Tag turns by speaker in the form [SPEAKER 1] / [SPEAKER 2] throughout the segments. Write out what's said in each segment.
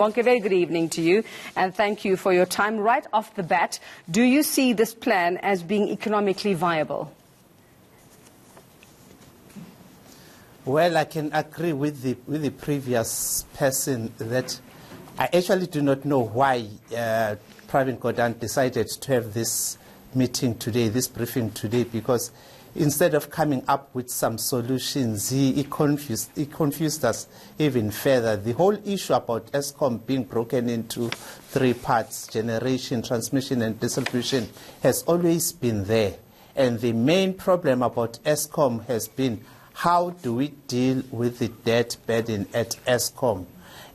[SPEAKER 1] Bonke, very good evening to you, and thank you for your time. Right off the bat, do you see this plan as being economically viable?
[SPEAKER 2] Well, I can agree with the previous person that I actually do not know why Pravin Gordhan decided to have this meeting today, this briefing today, because instead of coming up with some solutions, he confused us even further. The whole issue about Eskom being broken into three parts, generation, transmission and distribution, has always been there. And the main problem about Eskom has been, how do we deal with the debt burden at Eskom?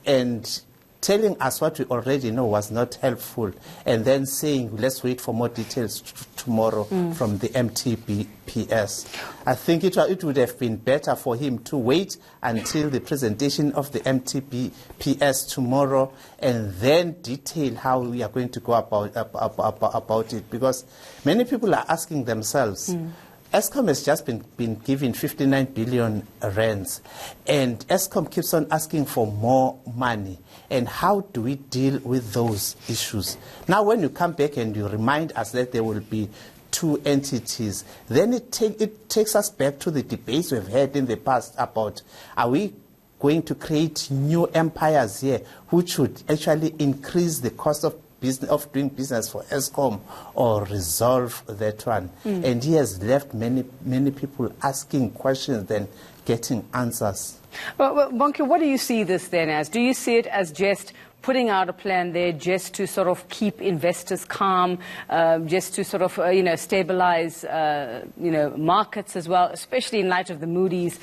[SPEAKER 2] And telling us what we already know was not helpful, and then saying, let's wait for more details tomorrow from the MTPS. I think it would have been better for him to wait until the presentation of the MTPS tomorrow and then detail how we are going to go about it, because many people are asking themselves, Eskom has just been given 59 billion rands, and Eskom keeps on asking for more money. And how do we deal with those issues? Now, when you come back and you remind us that there will be two entities, then it takes us back to the debates we've had in the past about, are we going to create new empires here which would actually increase the cost of doing business for Eskom, or resolve that one? And he has left many people asking questions than getting answers.
[SPEAKER 1] Well, Bonke, what do you see this then as? Do you see it as just putting out a plan there just to sort of keep investors calm, just to sort of, stabilize, markets as well, especially in light of the Moody's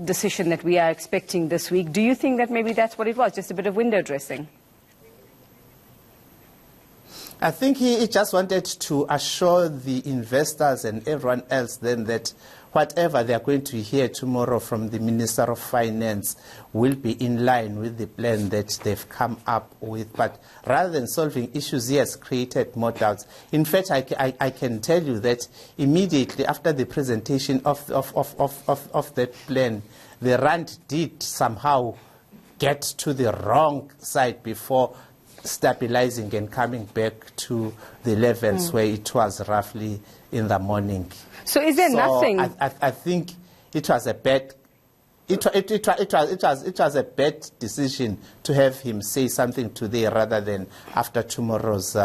[SPEAKER 1] decision that we are expecting this week? Do you think that maybe that's what it was, just a bit of window dressing?
[SPEAKER 2] I think he just wanted to assure the investors and everyone else then that whatever they are going to hear tomorrow from the Minister of Finance will be in line with the plan that they've come up with. But rather than solving issues, he has created more doubts. In fact, I can tell you that immediately after the presentation of that plan, the rand did somehow get to the wrong side before stabilizing and coming back to the levels where it was roughly in the morning.
[SPEAKER 1] So is there nothing?
[SPEAKER 2] I think it was a bad. It was a bad decision to have him say something today rather than after tomorrow's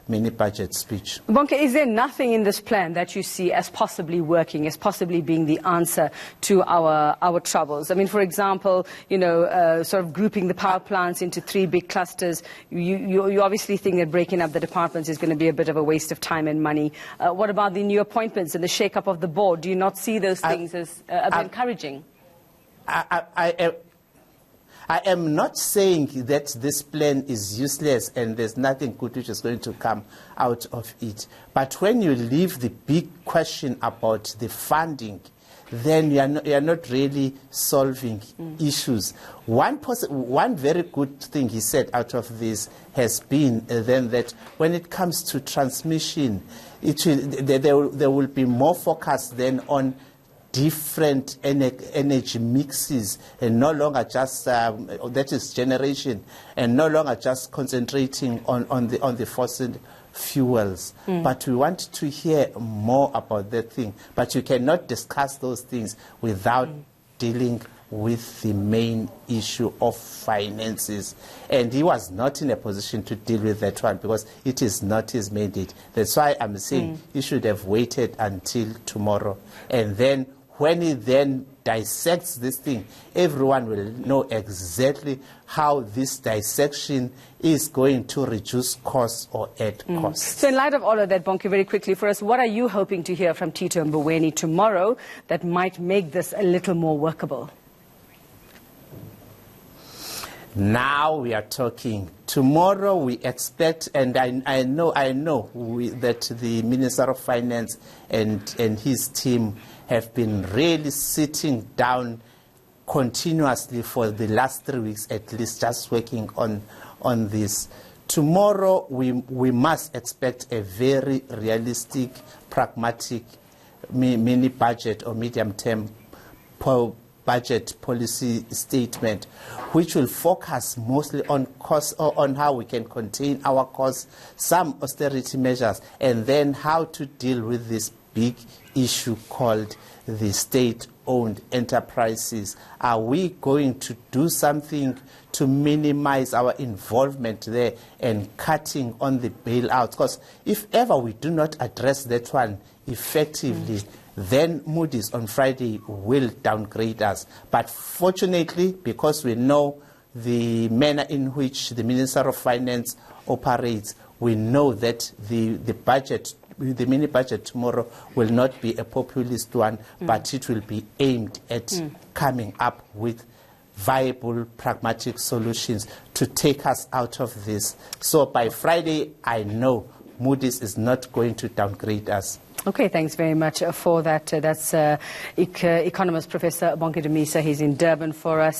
[SPEAKER 2] mini-budget speech.
[SPEAKER 1] Bonke, is there nothing in this plan that you see as possibly working, as possibly being the answer to our troubles? I mean, for example, sort of grouping the power plants into three big clusters. You obviously think that breaking up the departments is going to be a bit of a waste of time and money. What about the new appointments and the shake-up of the board? Do you not see those things as encouraging?
[SPEAKER 2] I am not saying that this plan is useless and there's nothing good which is going to come out of it. But when you leave the big question about the funding, then you are not really solving issues. One very good thing he said out of this has been then that when it comes to transmission, there will be more focus then on different energy mixes, and no longer just that is generation, and no longer just concentrating on the fossil fuels. But we want to hear more about that thing. But you cannot discuss those things without dealing with the main issue of finances. And he was not in a position to deal with that one because it is not his mandate. That's why I'm saying he should have waited until tomorrow, and then when he then dissects this thing, everyone will know exactly how this dissection is going to reduce costs or add costs.
[SPEAKER 1] So in light of all of that, Bonke, very quickly for us, what are you hoping to hear from Thabo Mbeki tomorrow that might make this a little more workable?
[SPEAKER 2] Now we are talking. Tomorrow we expect, and I know that the Minister of Finance and his team have been really sitting down continuously for the last 3 weeks at least, just working on this. Tomorrow we must expect a very realistic, pragmatic mini budget or medium-term budget policy statement, which will focus mostly on costs, or on how we can contain our costs, some austerity measures, and then how to deal with this big issue called the state-owned enterprises. Are we going to do something to minimize our involvement there and cutting on the bailouts? Because if ever we do not address that one effectively, then Moody's on Friday will downgrade us. But fortunately, because we know the manner in which the Minister of Finance operates, we know that the budget, the mini budget tomorrow, will not be a populist one, but it will be aimed at coming up with viable, pragmatic solutions to take us out of this. So by Friday, I know Moody's is not going to downgrade us.
[SPEAKER 1] Okay, thanks very much for that. That's economist Professor Bonke Dumisa. He's in Durban for us.